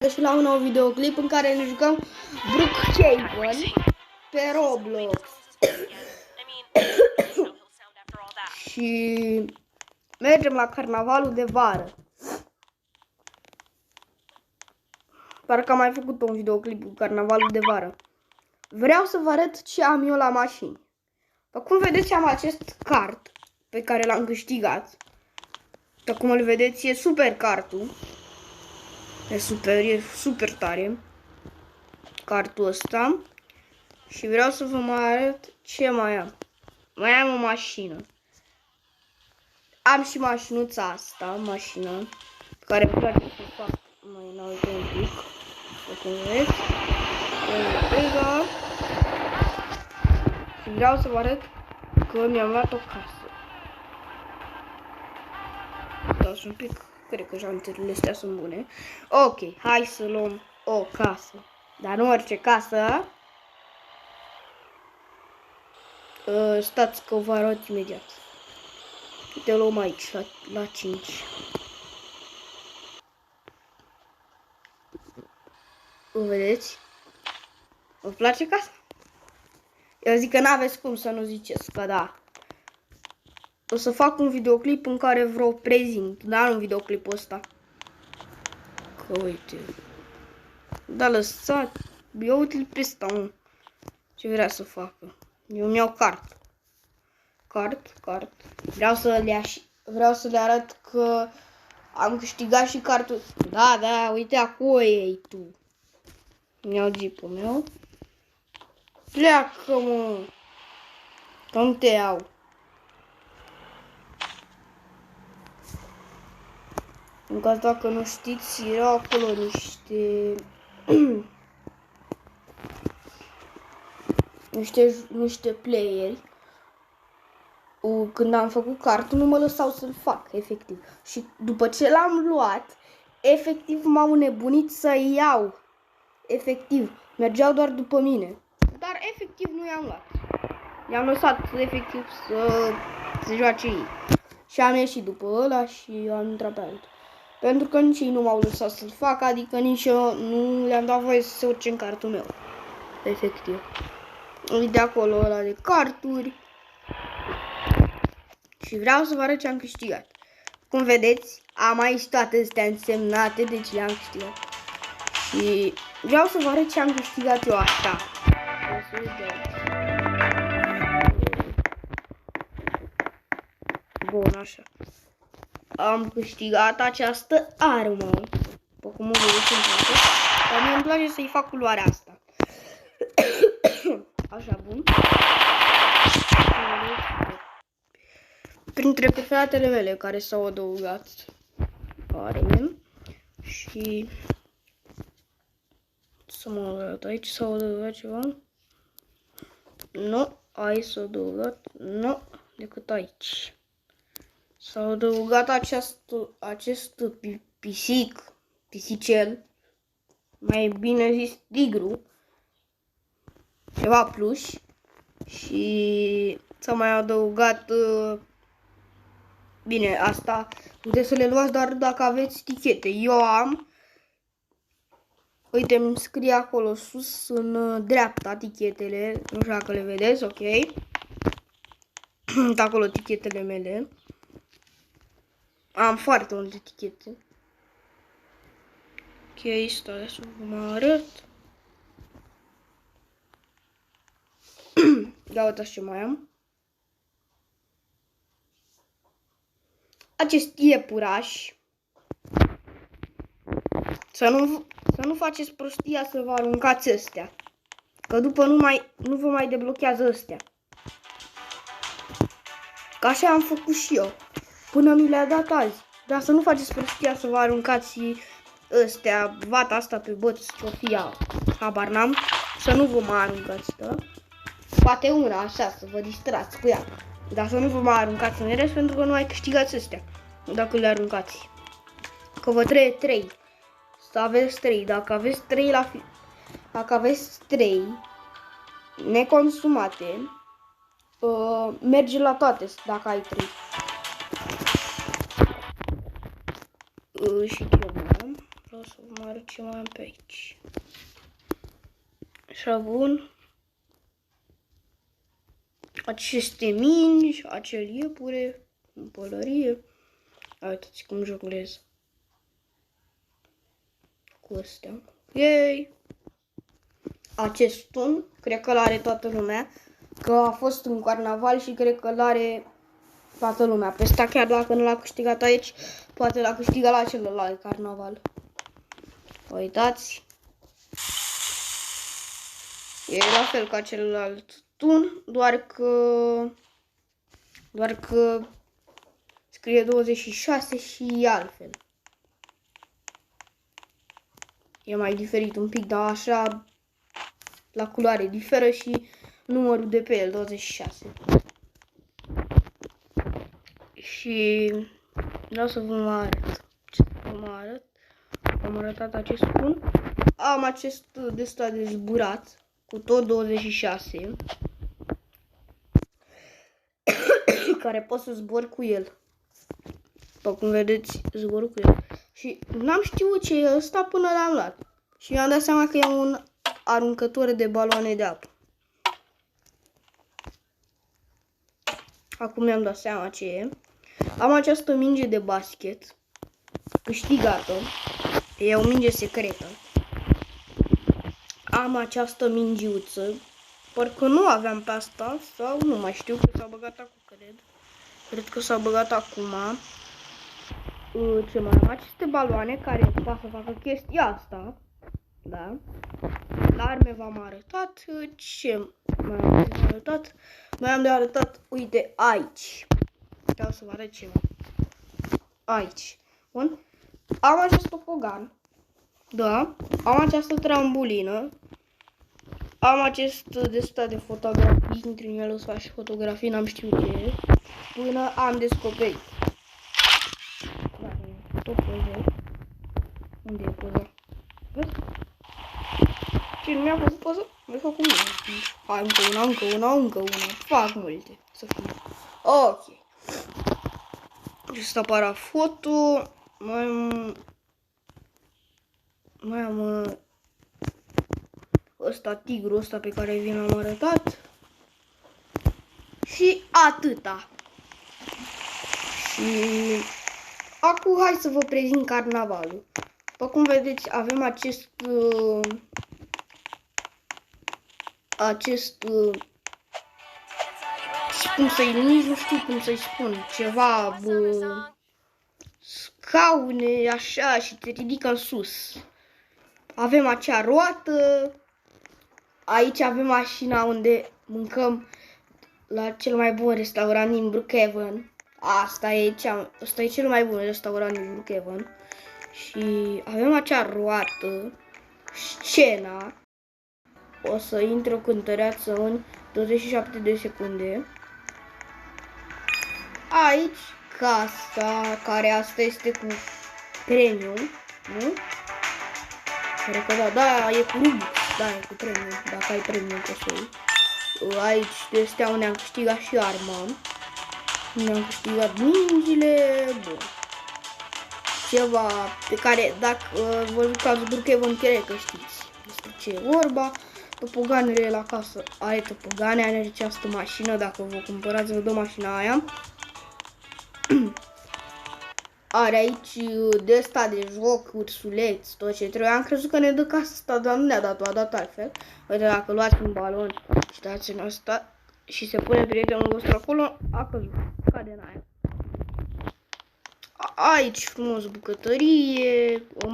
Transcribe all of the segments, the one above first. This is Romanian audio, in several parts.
Și la un nou videoclip în care ne jucăm Brookhaven pe Roblox. Și mergem la carnavalul de vară. Parcă am mai făcut un videoclip cu carnavalul de vară. Vreau să vă arăt ce am eu la mașini. După cum vedeți, am acest kart pe care l-am câștigat. După cum îl vedeți, e super kartul. E super tare kartul ăsta. Și vreau să vă mai arăt ce mai am. Mai am o mașină. Am și mașinuța asta, mașină, care îmi place să fac mai înalt un pic. După cum vedeți. Și vreau să vă arăt că mi-am luat o casă. Dați un pic, cred că janturile astea sunt bune. Ok, hai să luăm o casă. Dar nu orice casă. Stați că vă arăt imediat. Te luăm aici, la 5. O vedeți? Vă place casa? Eu zic că n-aveți cum să nu ziceți că da. O să fac un videoclip în care vă prezint, dar nu videoclipul ăsta. Că uite. Da, lăsat. Eu uite-l pe ăsta, mă. Ce vrea să facă? Eu mi-au cart. Cart. Vreau să le arăt că am câștigat și cartul. Da, uite acolo ei tu. Mi-au jeepul meu. Pleacă, mă. Că nu te iau. În caz dacă nu știți, erau acolo niște playeri. Când am făcut cartul, nu mă lăsau să-l fac, efectiv. Și după ce l-am luat, efectiv m-au nebunit să iau. Efectiv, mergeau doar după mine. Dar efectiv nu i-am luat. I-am lăsat efectiv să se joace ei. Și am ieșit după ăla și am intrat pe altul. Pentru că nici ei nu m-au lăsat să-l fac, adică nici eu nu le-am dat voie să se urce în cartul meu. Efectiv. Uite acolo ăla de carturi. Și vreau să vă arăt ce am câștigat. Cum vedeți, am aici toate astea însemnate, deci le-am câștigat. Și vreau să vă arăt ce am câștigat eu așa. Bun, așa. Am câștigat această armă. După cum o vedeți în față. Dar mie îmi place să-i fac culoarea asta. Așa, bun. Printre preferatele mele care s-au adăugat arme. Și să mă arăt aici, s-au adăugat ceva. Nu, aici s-au adăugat, nu, decât aici. S-au adăugat acest pisicel, mai bine zis tigru, ceva pluș. Și s-a mai adăugat, bine, asta puteți să le luați doar dacă aveți tichete. Eu am, uite, îmi scrie acolo sus în dreapta tichetele, nu știu dacă le vedeți, ok? Acolo tichetele mele. Am foarte multe tichete. Ok, stai să vă mă arăt. Ia uitați ce mai am. Acest iepuraș. Să nu faceți prostia să vă aruncați ăstea. Că după nu vă mai deblochează ăstea. Că așa am făcut și eu. Până mi le-a dat azi. Dar să nu faceți prostia să vă aruncați ăstea, vata asta pe băți, ce-o fi ea. Habar n-am. Să nu vă mai aruncați, da? Poate una, așa, să vă distrați cu ea. Dar să nu vă mai aruncați în rest, pentru că nu mai câștigați ăstea. Dacă le aruncați. Că vă trebuie 3. Să aveți 3. Dacă aveți 3 neconsumate, merge la toate dacă ai 3. Și ce mai am? O să vă mai arăt ce mai am pe aici. Șavun. Aceste mingi, acel iepure, în pălărie. Uitați cum jonglez cu astea. Yay! Acest tun, cred că l-are toată lumea, că a fost în carnaval și cred că l-are toată lumea. Pe ăsta, chiar dacă nu l-a câștigat aici, poate l-a câștigat la celălalt carnaval. Uitați. E la fel ca celălalt tun, doar că scrie 26 și e altfel. E mai diferit un pic, dar așa la culoare diferă și numărul de pe el, 26. Și vreau să vă mai arăt. Ce să vă mai arăt? Am arătat acest tun. Am acest de ăsta de zburat cu tot 26. Care pot să zbor cu el. După cum vedeți, zbor cu el. Și n-am știut ce e ăsta până l-am luat. Și mi-am dat seama că e un aruncător de baloane de apă. Acum mi-am dat seama ce e. Am această minge de basket câștigată. E o minge secretă. Am această mingiuță. Parcă nu aveam pe asta sau nu mai știu, că s-a băgat acum, cred. Cred că s-a băgat acum. Ce mai am? Aceste baloane care poate să facă chestia asta. Da. La arme v-am arătat. Ce mai am de arătat? Mai am de arătat, uite, aici. Vreau să vă arăt ceva. Aici. Bun. Am acest topogan. Da. Am această trambulină. Am acest de stat de fotografii. Intri în el, o să faci fotografii, n-am știut ce e. Până am descoperit. Da, e tot poză. Unde e poza? Vezi? Ce, nu mi-a făcut poză? Mi-a făcut mine. Hai, încă una. Fac multe. Să fie. Ok. Acesta parafoto. Mai am ăsta, tigrul ăsta pe care vi l-am arătat. Și atâta. Și acum hai să vă prezint carnavalul. După cum vedeți, avem acest cum să-i, nici nu știu cum să-i spun, ceva scaune așa și te ridică în sus. Avem acea roată. Aici avem mașina unde mâncăm la cel mai bun restaurant din Brookhaven. Asta e cel mai bun restaurant din Brookhaven. Și avem acea roată, scena. O să intre o cântăreață în 27 de secunde. Aici casa, care asta este cu premium, nu? Cred că da, e cu Rubix, da, e cu premium, dacă ai premium poți să iei. Aici de astea unde am câștigat și arma. Unde am câștigat mingile, bun. Ceva pe care, dacă vă jucați Brookhaven, cred că știți despre ce e vorba. Topoganele la casă, are topogane, are această mașină, dacă vă cumpărați, vă dă mașina aia. Are aici de asta de joc, ursuleți, tot ce trebuie. Am crezut că ne dă casa asta, dar nu ne-a dat-o, a dat altfel. Uite, dacă luați un balon și dați în asta și se pune prietenul vostru acolo, a căzut, cade în aia. Aici frumos bucătărie, o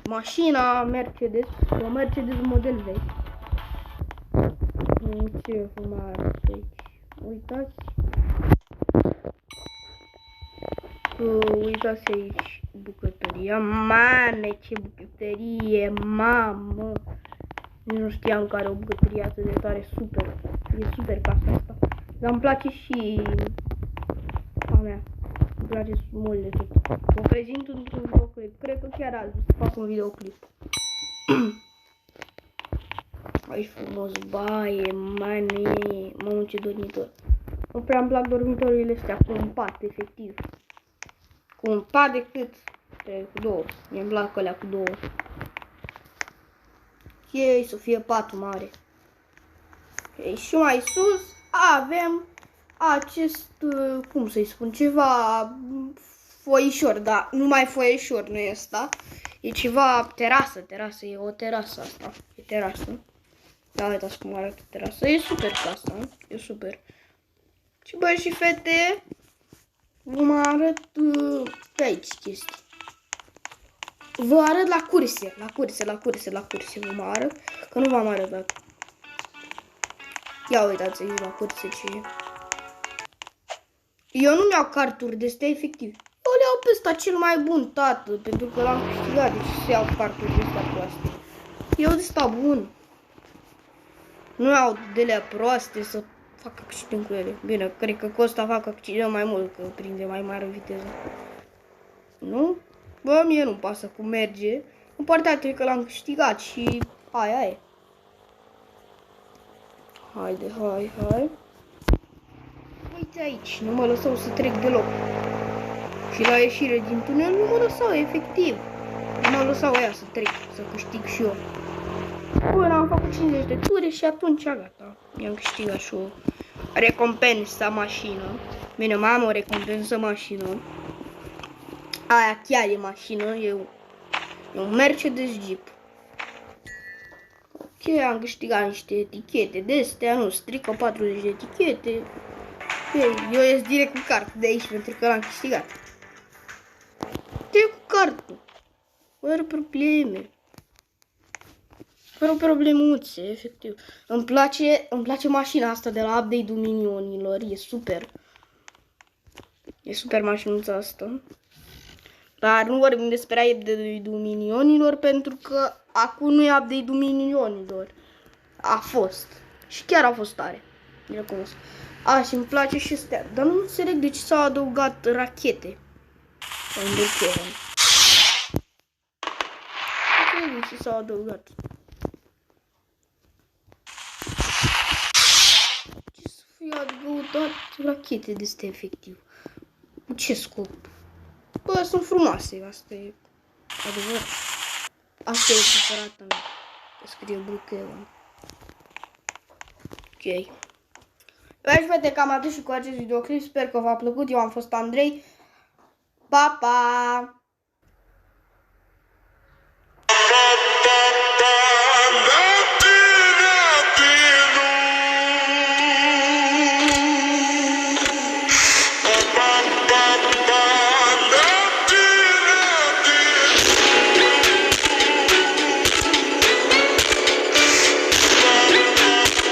mașina Mercedes, o Mercedes model vechi. Ce mai arăt aici? Uitați. Uitați aici bucătăria. Mame, ce bucătărie, mamă. Nu știam că are o bucătărie atât de tare, super. E super casa asta. Dar îmi place și a mea. Îmi place mult de tot. Vă prezint într-un videoclip. Cred că chiar azi să fac un videoclip. Aici frumos baie, mane, mamă ce dormitor. Nu prea îmi plac dormitorile astea cu un pat, efectiv. Cu un pat decât Trebuie cu 2. Mi-mi plac alea cu 2. Ok, să fie patul mare. Ok, și mai sus avem acest, cum să-i spun, ceva foișor, dar nu mai foișor, nu e asta. E ceva terasă, e o terasă asta, e terasă. Da, uitați cum arată terasa, e super casa, e super. Și băi și fete, vă mai arăt pe aici chestii. Vă arăt la curse, vă mai arăt, că nu v-am arătat. Ia uitați aici la curse ce e. Eu nu mi-au carturi de astea efectiv. Eu le iau pe ăsta cel mai bun, tată, pentru că l-am câștigat, deci să iau carturi de astea proaste. Eu de ăsta bun. Nu iau de alea proaste să fac accident cu ele. Bine, cred că cu ăsta fac accident mai mult, că prinde mai mare viteză. Nu? Bă, mie nu-mi pasă cum merge. În partea treia că l-am câștigat și aia e. Haide, hai. Uite aici, nu mă lăsau să trec deloc. Și la ieșire din tunel nu mă lăsau, efectiv. Nu mă lăsau aia să trec, să câștig și eu. Până am făcut 50 de ture și atunci gata. Mi-am câștigat și o recompensă mașină. Bine, mai am o recompensă mașină. Aia chiar e mașină, e un Mercedes Jeep. Ok, am câștigat niște etichete de astea, nu, strică 40 de etichete. Eu ies direct cu cartul de aici pentru că l-am câștigat. Direct cu cartul. Fără probleme. Fără problemuțe, efectiv. Îmi place mașina asta de la update-ul minionilor. E super. E super mașinuța asta. Dar nu vorbim despre update-ul minionilor pentru că acum nu e update-ul minionilor. A fost. Și chiar a fost tare. Recunosc. Și îmi place și astea. Dar nu înțeleg de ce s-au adăugat rachete. În Brookhaven. Nu înțeleg de ce s-au adăugat. Ce să fie adăugat rachete de astea efectiv? Cu ce scop? Bă, sunt frumoase. Asta e adevărat. Asta e cumpărată mea. Scrie Brookhaven. Ok. Băi, fete, cam atât și cu acest videoclip. Sper că v-a plăcut. Eu am fost Andrei. Pa, pa!